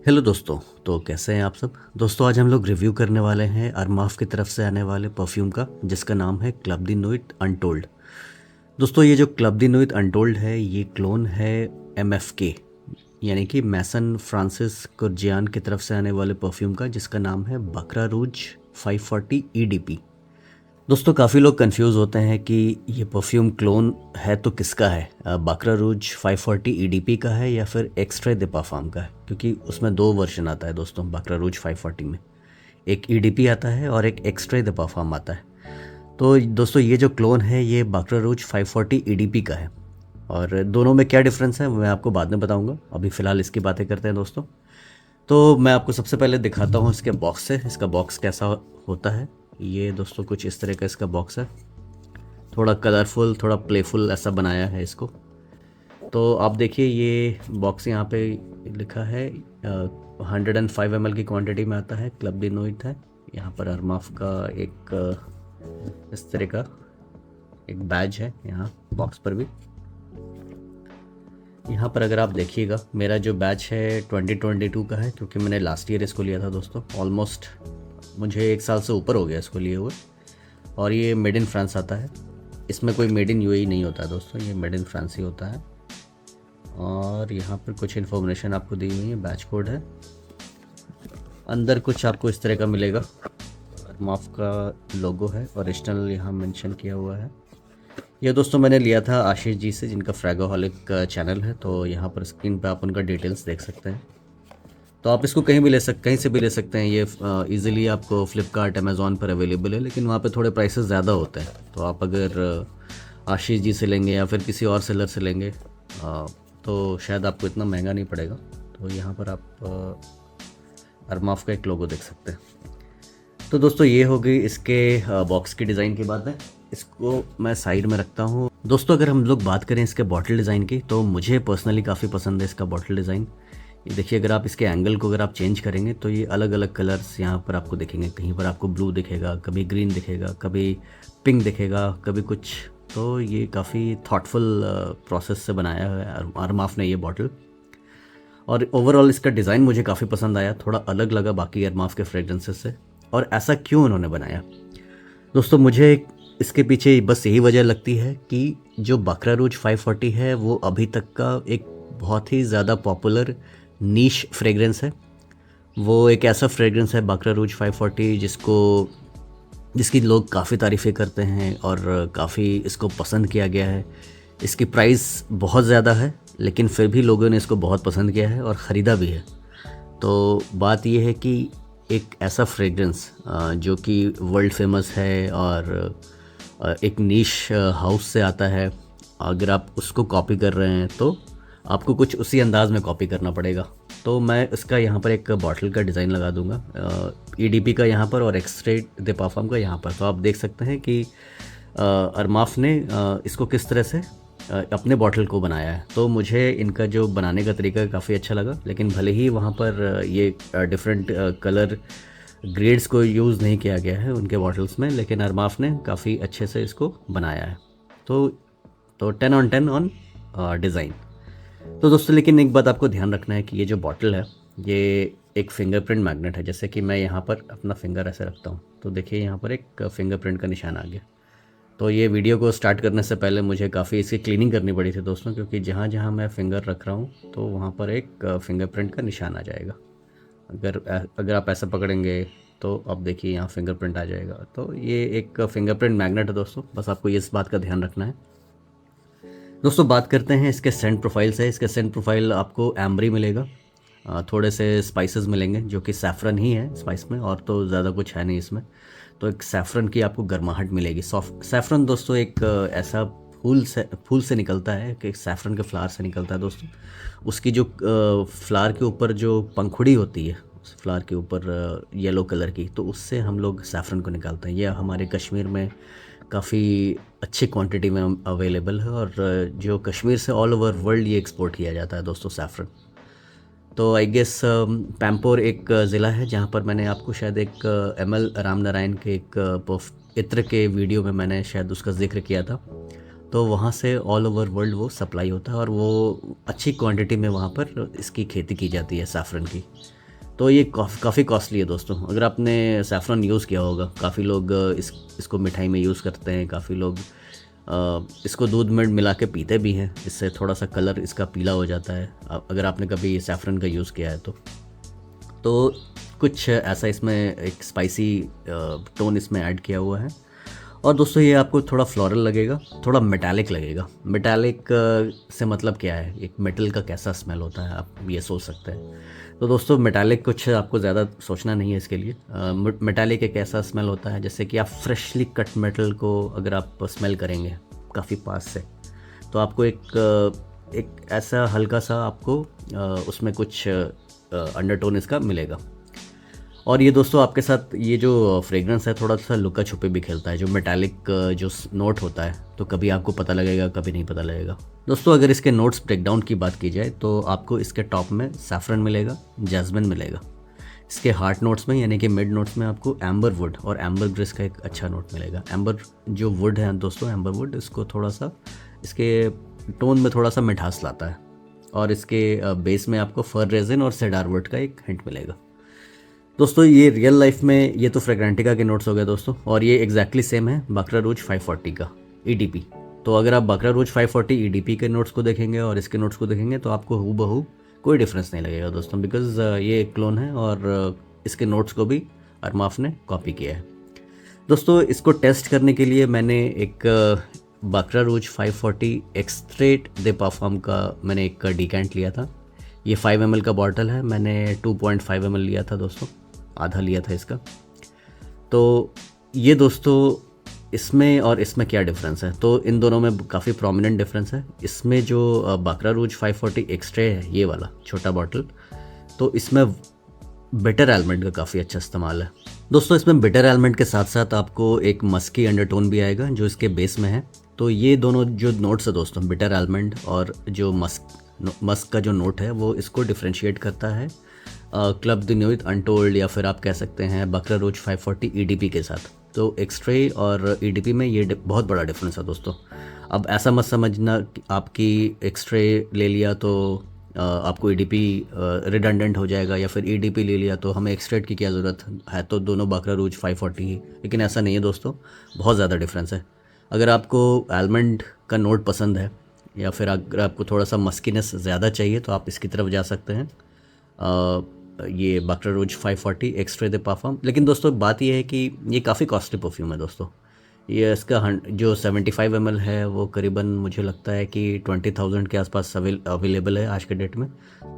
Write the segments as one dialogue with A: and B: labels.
A: Hello दोस्तों। तो कैसे हैं आप सब दोस्तों? आज हम लोग रिव्यू करने वाले हैं अरमाफ की तरफ से आने वाले परफ्यूम का, जिसका नाम है क्लब दी नुइट अनटोल्ड। दोस्तों ये जो क्लब दी नुइट अनटोल्ड है, ये क्लोन है MFK, यानी कि मैसन फ्रांसिस कुरजियान की तरफ से आने वाले परफ्यूम का, जिसका नाम है बकरा रूज 540 EDP। दोस्तों काफ़ी लोग कंफ्यूज होते हैं कि ये परफ्यूम क्लोन है तो किसका है, बाकरा रूज 540 EDP का है या फिर एक्स्ट्रा दे पाफाम का है, क्योंकि उसमें दो वर्जन आता है दोस्तों बाकरा रूज 540 में। एक EDP आता है और एक एक्स्ट्रा दे पाफाम आता है। तो दोस्तों ये जो क्लोन है ये बाकरा रूज 540 EDP का है, और दोनों में क्या डिफरेंस है वो मैं आपको बाद में बताऊंगा। अभी फ़िलहाल इसकी बातें करते हैं दोस्तों। तो मैं आपको सबसे पहले दिखाता हूँ इसके बॉक्स से, इसका बॉक्स कैसा होता है। ये दोस्तों कुछ इस तरह का इसका बॉक्स है, थोड़ा कलरफुल, थोड़ा प्लेफुल ऐसा बनाया है इसको। तो आप देखिए ये बॉक्स यहाँ पे लिखा है 105 ml की क्वांटिटी में आता है, क्लब दी नुइट है। यहाँ पर अरमाफ का एक इस तरह का एक बैज है यहाँ बॉक्स पर भी। यहाँ पर अगर आप देखिएगा, मेरा जो बैच है 2022 का है, क्योंकि मैंने लास्ट ईयर इसको लिया था दोस्तों। ऑलमोस्ट मुझे 1 साल से ऊपर हो गया इसको लिए हुए। और ये मेड इन फ्रांस आता है, इसमें कोई मेड इन UAE नहीं होता है दोस्तों, ये मेड इन फ्रांस ही होता है। और यहाँ पर कुछ इन्फॉर्मेशन आपको दी हुई है, बैच कोड है। अंदर कुछ आपको इस तरह का मिलेगा, माफ का लोगो है, ओरिजिनल यहाँ मेंशन किया हुआ है। ये दोस्तों मैंने लिया था आशीष जी से, जिनका फ्रैगोहॉलिक चैनल है। तो यहाँ पर स्क्रीन पे आप उनका डिटेल्स देख सकते हैं। तो आप इसको कहीं से भी ले सकते हैं। ये इजीली आपको फ्लिपकार्ट, अमेज़ॉन पर अवेलेबल है, लेकिन वहाँ पे थोड़े प्राइसेस ज़्यादा होते हैं। तो आप अगर आशीष जी से लेंगे या फिर किसी और सेलर से लेंगे तो शायद आपको इतना महंगा नहीं पड़ेगा। तो यहाँ पर आप अरमाफ का एक लोगो देख सकते हैं। तो दोस्तों ये हो गई इसके बॉक्स की डिज़ाइन की बात है। इसको मैं साइड में रखता हूँ। दोस्तों अगर हम लोग बात करें इसके बॉटल डिज़ाइन की, तो मुझे पर्सनली काफ़ी पसंद है इसका बॉटल डिज़ाइन। ये देखिए, अगर आप इसके एंगल को अगर आप चेंज करेंगे तो ये अलग अलग कलर्स यहाँ पर आपको दिखेंगे। कहीं पर आपको ब्लू दिखेगा, कभी ग्रीन दिखेगा, कभी पिंक दिखेगा, कभी कुछ। तो ये काफ़ी थॉटफुल प्रोसेस से बनाया है अरमाफ ने ये बॉटल। और ओवरऑल इसका डिज़ाइन मुझे काफ़ी पसंद आया, थोड़ा अलग लगा बाकी अरमाफ के फ्रेगरेंसेस से। और ऐसा क्यों उन्होंने बनाया दोस्तों, मुझे इसके पीछे बस यही वजह लगती है कि जो बकरा रूज 540 है वो अभी तक का एक बहुत ही ज़्यादा पॉपुलर नीश फ्रेगरेंस है। वो एक ऐसा फ्रेगरेंस है बकरा रूज 540 जिसकी लोग काफ़ी तारीफ़ें करते हैं और काफ़ी इसको पसंद किया गया है। इसकी प्राइस बहुत ज़्यादा है, लेकिन फिर भी लोगों ने इसको बहुत पसंद किया है और ख़रीदा भी है। तो बात यह है कि एक ऐसा फ्रेगरेंस जो कि वर्ल्ड फेमस है और एक नीश हाउस से आता है, अगर आप उसको कॉपी कर रहे हैं तो आपको कुछ उसी अंदाज़ में कॉपी करना पड़ेगा। तो मैं इसका यहाँ पर एक बॉटल का डिज़ाइन लगा दूंगा, EDP का यहाँ पर और एक्स्ट्रा दे पाफाम का यहाँ पर। तो आप देख सकते हैं कि अरमाफ ने इसको किस तरह से अपने बॉटल को बनाया है। तो मुझे इनका जो बनाने का तरीका काफ़ी अच्छा लगा, लेकिन भले ही वहाँ पर ये डिफरेंट कलर ग्रेड्स को यूज़ नहीं किया गया है उनके बॉटल्स में, लेकिन अरमाफ ने काफ़ी अच्छे से इसको बनाया है। तो 10 on 10 ऑन डिज़ाइन। तो दोस्तों लेकिन एक बात आपको ध्यान रखना है कि ये जो बॉटल है ये एक फिंगरप्रिंट मैग्नेट है। जैसे कि मैं यहाँ पर अपना फिंगर ऐसे रखता हूँ तो देखिए यहाँ पर एक फिंगरप्रिंट का निशान आ गया। तो ये वीडियो को स्टार्ट करने से पहले मुझे काफ़ी इसकी क्लीनिंग करनी पड़ी थी दोस्तों, क्योंकि जहाँ जहाँ मैं फिंगर रख रहा हूँ तो वहाँ पर एक फिंगरप्रिंट का निशान आ जाएगा। अगर आप ऐसा पकड़ेंगे तो अब देखिए यहाँ फिंगरप्रिंट आ जाएगा। तो ये एक फिंगरप्रिंट मैग्नेट है दोस्तों, बस आपको ये इस बात का ध्यान रखना है। दोस्तों बात करते हैं इसके सेंट प्रोफाइल से। इसके सेंट प्रोफाइल आपको एम्बरी मिलेगा, थोड़े से स्पाइसेस मिलेंगे जो कि सैफरन ही है स्पाइस में, और तो ज़्यादा कुछ है नहीं इसमें। तो एक सैफरन की आपको गर्माहट मिलेगी। सॉफ्ट सैफरन दोस्तों एक ऐसा फूल से निकलता है कि सैफरन के फ्लावर से निकलता है दोस्तों। उसकी जो फ्लावर के ऊपर जो पंखुड़ी होती है, उस फ्लावर के ऊपर येलो कलर की, तो उससे हम लोग सैफरन को निकालते हैं। यह हमारे कश्मीर में काफ़ी अच्छी क्वांटिटी में अवेलेबल है, और जो कश्मीर से ऑल ओवर वर्ल्ड ये एक्सपोर्ट किया जाता है दोस्तों सैफरन। तो आई गेस पैम्पोर एक ज़िला है जहाँ पर मैंने आपको शायद एक ML राम नारायण के एक इत्र के वीडियो में मैंने शायद उसका जिक्र किया था। तो वहाँ से ऑल ओवर वर्ल्ड वो सप्लाई होता है और वो अच्छी क्वांटिटी में वहाँ पर इसकी खेती की जाती है सैफ़रन की। तो ये काफ़ी कॉस्टली है दोस्तों। अगर आपने सैफ़रन यूज़ किया होगा, काफ़ी लोग इसको मिठाई में यूज़ करते हैं, काफ़ी लोग इसको दूध में मिला के पीते भी हैं। इससे थोड़ा सा कलर इसका पीला हो जाता है अगर आपने कभी सैफ़रन का यूज़ किया है तो कुछ ऐसा इसमें एक स्पाइसी टोन इसमें ऐड किया हुआ है। और दोस्तों ये आपको थोड़ा फ्लोरल लगेगा, थोड़ा मेटालिक लगेगा। मेटालिक से मतलब क्या है, एक मेटल का कैसा स्मेल होता है आप ये सोच सकते हैं। तो दोस्तों मेटालिक कुछ आपको ज़्यादा सोचना नहीं है इसके लिए। मेटालिक एक ऐसा स्मेल होता है जैसे कि आप फ्रेशली कट मेटल को अगर आप स्मेल करेंगे काफ़ी पास से, तो आपको एक ऐसा हल्का सा आपको उसमें कुछ अंडरटोन इसका मिलेगा। और ये दोस्तों आपके साथ ये जो फ्रेगरेंस है थोड़ा सा लुका छुपे भी खेलता है। जो मेटालिक जो नोट होता है तो कभी आपको पता लगेगा, कभी नहीं पता लगेगा। दोस्तों अगर इसके नोट्स ब्रेकडाउन की बात की जाए तो आपको इसके टॉप में सैफरन मिलेगा, जैस्मिन मिलेगा। इसके हार्ट नोट्स में यानी कि मिड नोट्स में आपको एम्बर वुड और एम्बर ग्रिस का एक अच्छा नोट मिलेगा। एम्बर जो वुड है दोस्तों, एम्बर वुड, इसको थोड़ा सा इसके टोन में थोड़ा सा मिठास लाता है। और इसके बेस में आपको फर रेजिन और सेडार वुड का एक हिंट मिलेगा। दोस्तों ये रियल लाइफ में ये तो फ्रेग्रेंटिका के नोट्स हो गए दोस्तों, और ये एग्जैक्टली सेम है बाकरा रूज 540 का EDP। तो अगर आप बाकरा रूज 540 EDP के नोट्स को देखेंगे और इसके नोट्स को देखेंगे तो आपको हूबहू कोई डिफरेंस नहीं लगेगा दोस्तों, बिकॉज ये एक क्लोन है और इसके नोट्स को भी अरमाफ ने कॉपी किया है। दोस्तों इसको टेस्ट करने के लिए मैंने एक बाकरा रूज 540 एक्सट्रेट दे परफ्यूम का मैंने एक डिकेंट लिया था। ये 5 ml का बॉटल है, मैंने 2.5 ml लिया था दोस्तों, आधा लिया था इसका। तो ये दोस्तों इसमें और इसमें क्या डिफरेंस है, तो इन दोनों में काफ़ी प्रोमिनेंट डिफरेंस है। इसमें जो बाकरा रूज 540 एक्स्ट्रे है, ये वाला छोटा बॉटल, तो इसमें बिटर एलमेंट का काफ़ी अच्छा इस्तेमाल है दोस्तों। इसमें बिटर एलमेंट के साथ साथ आपको एक मस्की अंडरटोन भी आएगा जो इसके बेस में है। तो ये दोनों जो नोट्स है दोस्तों, बिटर एलमेंट और जो मस्क का जो नोट है, वो इसको डिफ्रेंशिएट करता है क्लब द न्यूथ अनटोल्ड, या फिर आप कह सकते हैं बाकरा रूज 540 EDP के साथ। तो एक्स्ट्रे और EDP में ये बहुत बड़ा डिफरेंस है दोस्तों। अब ऐसा मत समझना कि आपकी एक्स्ट्रे ले लिया तो आपको EDP रिडंडेंट हो जाएगा, या फिर EDP ले लिया तो हमें एक्सट्रेट की क्या ज़रूरत है, तो दोनों बाकरा रूज 540 ही। लेकिन ऐसा नहीं है दोस्तों, बहुत ज़्यादा डिफरेंस है। अगर आपको आलमंड का नोट पसंद है या फिर अगर आपको थोड़ा सा मस्कीनेस ज़्यादा चाहिए तो आप इसकी तरफ जा सकते हैं, ये बाकरा रूज 540 एक्स्ट्रे दे परफ्यूम। लेकिन दोस्तों बात ये है कि ये काफ़ी कॉस्टली परफ्यूम है दोस्तों। ये इसका जो 75 ml है वो करीबन मुझे लगता है कि 20,000 के आसपास अवेलेबल है आज के डेट में।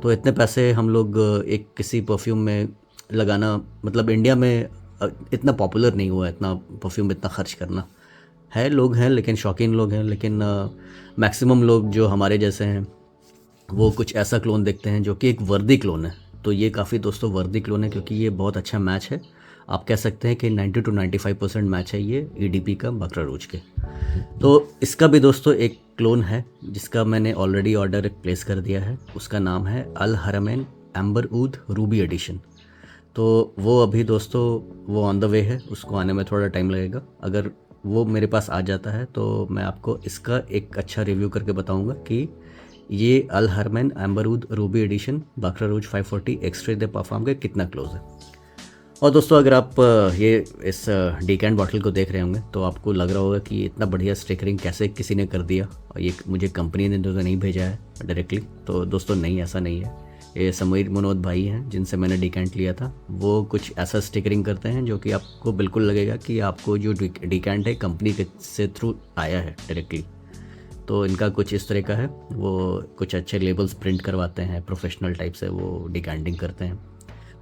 A: तो इतने पैसे हम लोग एक किसी परफ्यूम में लगाना, मतलब इंडिया में इतना पॉपुलर नहीं हुआ इतना परफ्यूम इतना खर्च करना। है लोग हैं, लेकिन शौकीन लोग हैं, लेकिन मैक्सिमम लोग जो हमारे जैसे हैं वो कुछ ऐसा क्लोन देखते हैं जो कि एक वर्दी क्लोन है। तो ये काफ़ी दोस्तों वर्दी क्लोन है, क्योंकि ये बहुत अच्छा मैच है। आप कह सकते हैं कि 90 to 95% मैच है ये EDP का बाकरा रूज के। तो इसका भी दोस्तों एक क्लोन है जिसका मैंने ऑलरेडी ऑर्डर प्लेस कर दिया है। उसका नाम है अल हरमैन एम्बर ऊद रूबी एडिशन। तो वो अभी दोस्तों वो ऑन द वे है, उसको आने में थोड़ा टाइम लगेगा। अगर वो मेरे पास आ जाता है तो मैं आपको इसका एक अच्छा रिव्यू करके बताऊंगा कि ये अल हरमैन एम्बरूद रूबी एडिशन बाकरा रूज 540 एक्स्ट्रे दे परफ्यूम के कितना क्लोज है। और दोस्तों अगर आप ये इस डिकेंट बॉटल को देख रहे होंगे तो आपको लग रहा होगा कि इतना बढ़िया स्टिकरिंग कैसे किसी ने कर दिया, और ये मुझे कंपनी ने तो नहीं भेजा है डायरेक्टली। तो दोस्तों नहीं, ऐसा नहीं है। ये समीर मनोद भाई हैं जिनसे मैंने डिकेंट लिया था, वो कुछ ऐसा स्टिकरिंग करते हैं जो कि आपको बिल्कुल लगेगा कि आपको जो डिकेंट है कंपनी के से थ्रू आया है डायरेक्टली। तो इनका कुछ इस तरह का है, वो कुछ अच्छे लेबल्स प्रिंट करवाते हैं, प्रोफेशनल टाइप से वो डिकेंटिंग करते हैं।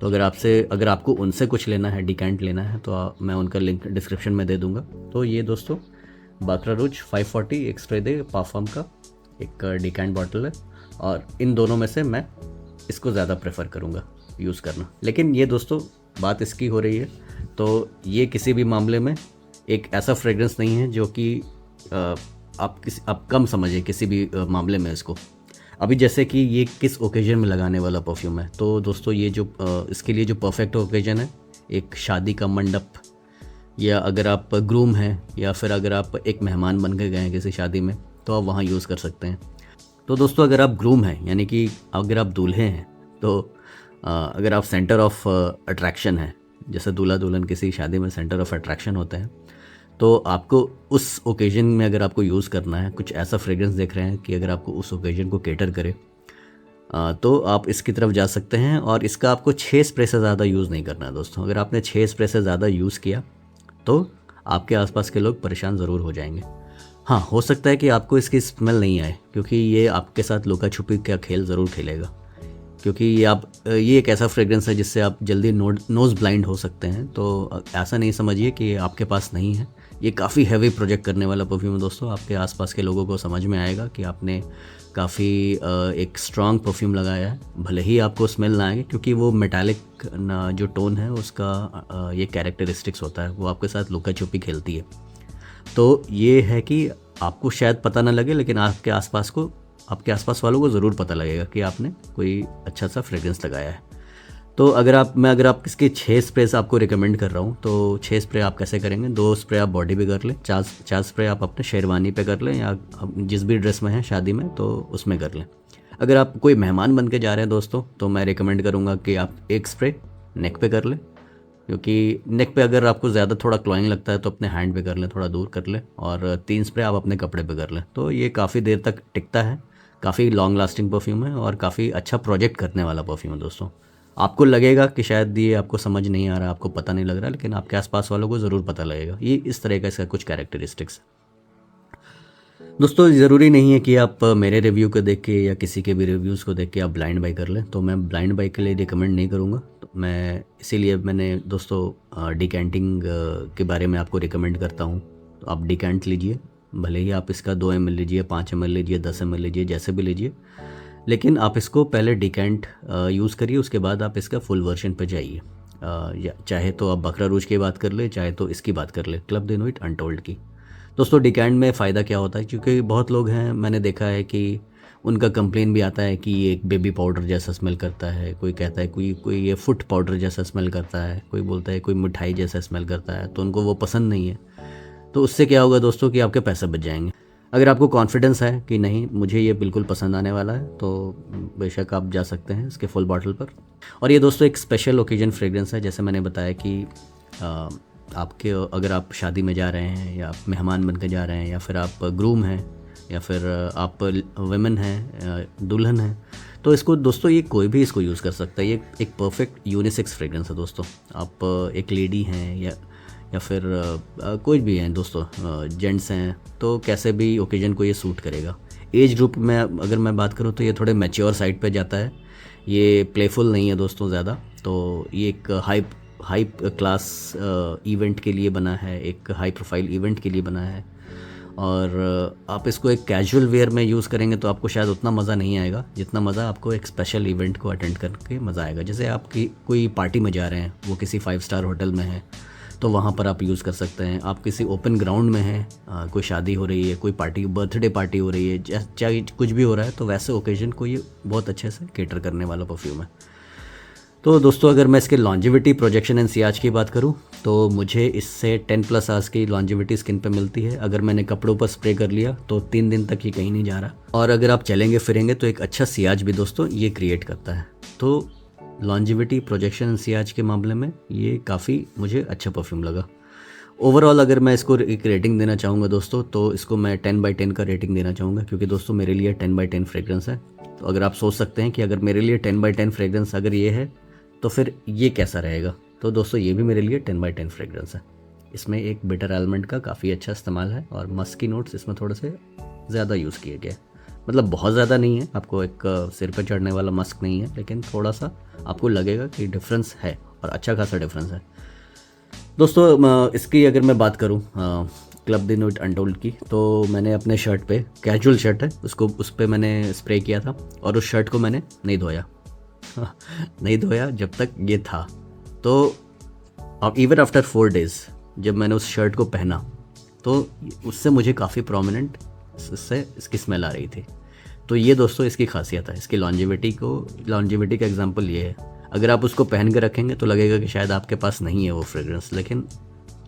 A: तो अगर आपको उनसे कुछ लेना है, डिकेंट लेना है, तो मैं उनका लिंक डिस्क्रिप्शन में दे दूंगा। तो ये दोस्तों बाकरा रूज 540 एक्स्ट्रे दे परफ्यूम का एक डिकेंट बॉटल है, और इन दोनों में से मैं इसको ज़्यादा प्रेफर करूँगा यूज़ करना। लेकिन ये दोस्तों बात इसकी हो रही है, तो ये किसी भी मामले में एक ऐसा फ्रेग्रेंस नहीं है जो कि आप कम समझिए किसी भी मामले में इसको। अभी जैसे कि ये किस ओकेजन में लगाने वाला परफ्यूम है, तो दोस्तों ये जो इसके लिए जो परफेक्ट ओकेजन है, एक शादी का मंडप या अगर आप ग्रूम हैं, या फिर अगर आप एक मेहमान बन के गए हैं किसी शादी में, तो आप वहाँ यूज़ कर सकते हैं। तो दोस्तों अगर आप ग्रूम हैं, यानी कि अगर आप दूल्हे हैं, तो अगर आप सेंटर ऑफ अट्रैक्शन हैं, जैसे दूल्हा दुल्हन किसी शादी में सेंटर ऑफ अट्रैक्शन होते हैं, तो आपको उस ओकेजन में अगर आपको यूज़ करना है, कुछ ऐसा फ्रेग्रेंस देख रहे हैं कि अगर आपको उस ओकेजन को केटर करे, तो आप इसकी तरफ जा सकते हैं। और इसका आपको 6 स्प्रे से ज़्यादा यूज़ नहीं करना है दोस्तों। अगर आपने 6 स्प्रे से ज़्यादा यूज़ किया तो आपके आसपास के लोग परेशान ज़रूर हो जाएंगे। हाँ, हो सकता है कि आपको इसकी स्मेल नहीं आए, क्योंकि ये आपके साथ लुका छुपी का खेल ज़रूर खेलेगा। क्योंकि ये एक ऐसा फ्रेग्रेंस है जिससे आप जल्दी नोज़ ब्लाइंड हो सकते हैं। तो ऐसा नहीं समझिए कि आपके पास नहीं है। ये काफ़ी हैवी प्रोजेक्ट करने वाला परफ्यूम है दोस्तों। आपके आसपास के लोगों को समझ में आएगा कि आपने काफ़ी एक स्ट्रॉन्ग परफ्यूम लगाया है, भले ही आपको स्मेल ना आए, क्योंकि वो मेटालिक जो टोन है उसका ये कैरेक्टरिस्टिक्स होता है, वो आपके साथ लुका छुपी खेलती है। तो ये है कि आपको शायद पता ना लगे, लेकिन आपके आसपास वालों को ज़रूर पता लगेगा कि आपने कोई अच्छा सा फ्रेग्रेंस लगाया है। तो अगर आप इसके 6 स्प्रेस आपको रिकमेंड कर रहा हूँ, तो 6 स्प्रे आप कैसे करेंगे? 2 स्प्रे आप बॉडी पे कर लें, 4 स्प्रे आप अपने शेरवानी पे कर लें, या आप जिस भी ड्रेस में हैं शादी में तो उसमें कर लें। अगर आप कोई मेहमान बन के जा रहे हैं दोस्तों, तो मैं रिकमेंड करूँगा कि आप 1 स्प्रे नेक पे कर लें, क्योंकि नेक पे अगर आपको ज़्यादा थोड़ा क्लॉइंग लगता है तो अपने हैंड पे कर लें, थोड़ा दूर कर लें। और 3 स्प्रे आप अपने कपड़े पे कर लें। तो ये काफ़ी देर तक टिकता है, काफ़ी लॉन्ग लास्टिंग परफ्यूम है और काफ़ी अच्छा प्रोजेक्ट करने वाला परफ्यूम है दोस्तों। आपको लगेगा कि शायद ये आपको समझ नहीं आ रहा, आपको पता नहीं लग रहा, लेकिन आपके आसपास वालों को ज़रूर पता लगेगा। ये इस तरह का इसका कुछ कैरेक्टरिस्टिक्स है दोस्तों। ज़रूरी नहीं है कि आप मेरे रिव्यू को देख के या किसी के भी रिव्यूज़ को देख के आप ब्लाइंड बाई कर लें। तो मैं ब्लाइंड बाई के लिए रिकमेंड नहीं करूँगा। तो मैं इसीलिए मैंने दोस्तों डिकैंटिंग के बारे में आपको रिकमेंड करता हूँ। तो आप डिकैंट लीजिए, भले ही आप इसका 2 ml लीजिए, 5 ml लीजिए, 10 ml लीजिए, जैसे भी लीजिए, लेकिन आप इसको पहले डिकैंट यूज़ करिए, उसके बाद आप इसका फुल वर्जन पे जाइए। चाहे तो आप बकरा रूज की बात कर ले, चाहे तो इसकी बात कर ले, क्लब दे नॉइट अनटोल्ड की। दोस्तों डिकैंट में फ़ायदा क्या होता है, क्योंकि बहुत लोग हैं, मैंने देखा है कि उनका कंप्लेन भी आता है कि ये एक बेबी पाउडर जैसा स्मेल करता है, कोई कहता है कोई ये फुट पाउडर जैसा स्मेल करता है, कोई बोलता है कोई मिठाई जैसा स्मेल करता है, तो उनको वो पसंद नहीं है। तो उससे क्या होगा दोस्तों कि आपके पैसे बच जाएंगे। अगर आपको कॉन्फिडेंस है कि नहीं मुझे ये बिल्कुल पसंद आने वाला है, तो बेशक आप जा सकते हैं इसके फुल बॉटल पर। और ये दोस्तों एक स्पेशल ओकेजन फ्रेग्रेंस है, जैसे मैंने बताया कि आपके अगर आप शादी में जा रहे हैं, या आप मेहमान बन के जा रहे हैं, या फिर आप ग्रूम हैं, या फिर आप वुमेन हैं, दुल्हन हैं, तो इसको दोस्तों ये कोई भी इसको यूज़ कर सकता है। ये एक परफेक्ट यूनिसेक्स फ्रेग्रेंस है दोस्तों। आप एक लेडी हैं या फिर कोई भी हैं दोस्तों, जेंट्स हैं, तो कैसे भी ओकेजन को ये सूट करेगा। एज ग्रुप में अगर मैं बात करूँ तो ये थोड़े मैच्योर साइड पे जाता है, ये प्लेफुल नहीं है दोस्तों ज़्यादा। तो ये एक हाई क्लास इवेंट के लिए बना है, एक हाई प्रोफाइल इवेंट के लिए बना है। और आप इसको एक कैजुअल वेयर में यूज़ करेंगे तो आपको शायद उतना मज़ा नहीं आएगा जितना मज़ा आपको एक स्पेशल इवेंट को अटेंड करके मज़ा आएगा। जैसे आप कोई पार्टी में जा रहे हैं, वो किसी 5 स्टार होटल में है, तो वहाँ पर आप यूज़ कर सकते हैं। आप किसी ओपन ग्राउंड में हैं, कोई शादी हो रही है, कोई पार्टी, बर्थडे पार्टी हो रही है, चाहे कुछ भी हो रहा है, तो वैसे ओकेजन को ये बहुत अच्छे से केटर करने वाला परफ्यूम है। तो दोस्तों अगर मैं इसके लॉन्जिविटी, प्रोजेक्शन एंड सियाज की बात करूं, तो मुझे इससे 10+ आवर्स की लॉन्जिविटी स्किन पे मिलती है। अगर मैंने कपड़ों पर स्प्रे कर लिया तो 3 दिन तक ये कहीं नहीं जा रहा। और अगर आप चलेंगे फिरेंगे तो एक अच्छा सियाज भी दोस्तों ये क्रिएट करता है। तो लॉन्जिविटी, प्रोजेक्शन एंड सियाज के मामले में ये काफ़ी मुझे अच्छा परफ्यूम लगा। ओवरऑल अगर मैं इसको एक रेटिंग देना चाहूँगा दोस्तों, तो इसको मैं 10/10 का रेटिंग देना चाहूँगा, क्योंकि दोस्तों मेरे लिए 10/10 फ्रेग्रेंस है। तो अगर आप सोच सकते हैं कि अगर मेरे लिए 10/10 फ्रेग्रेंस अगर ये है, तो फिर ये कैसा रहेगा, तो दोस्तों ये भी मेरे लिए 10/10 फ्रेग्रेंस है। इसमें एक बिटर एलिमेंट का काफ़ी अच्छा इस्तेमाल है, और मस्की नोट्स इसमें थोड़े से ज़्यादा यूज़ किए गए। मतलब बहुत ज़्यादा नहीं है, आपको एक सिर पे चढ़ने वाला मस्क नहीं है, लेकिन थोड़ा सा आपको लगेगा कि डिफरेंस है, और अच्छा खासा डिफरेंस है दोस्तों। इसकी अगर मैं बात करूँ क्लब दे नॉइट अनटोल्ड की, तो मैंने अपने शर्ट पे, कैजुअल शर्ट है उसको, उस पर मैंने स्प्रे किया था, और उस शर्ट को मैंने नहीं धोया नहीं धोया जब तक ये था। तो अब इवन आफ्टर 4 डेज़ जब मैंने उस शर्ट को पहना, तो उससे मुझे काफ़ी प्रोमिनेंट इससे इसकी स्मेल आ रही थी। तो ये दोस्तों इसकी खासियत है, इसकी लॉन्जिविटी का एग्जांपल ये है। अगर आप उसको पहन के रखेंगे तो लगेगा कि शायद आपके पास नहीं है वो फ्रेग्रेंस, लेकिन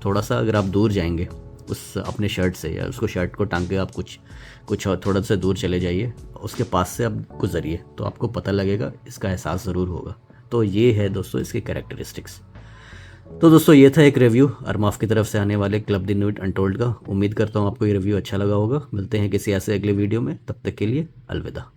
A: थोड़ा सा अगर आप दूर जाएंगे उस अपने शर्ट से, या उसको शर्ट को टांग के आप कुछ और थोड़ा सा दूर चले जाइए, उसके पास से आप गुजरिए, तो आपको पता लगेगा, इसका एहसास ज़रूर होगा। तो ये है दोस्तों इसकी कैरेक्टरिस्टिक्स। तो दोस्तों ये था एक रिव्यू अरमाफ की तरफ से आने वाले क्लब द न्यूट अनटोल्ड का। उम्मीद करता हूँ आपको ये रिव्यू अच्छा लगा होगा। मिलते हैं किसी ऐसे अगले वीडियो में, तब तक के लिए अलविदा।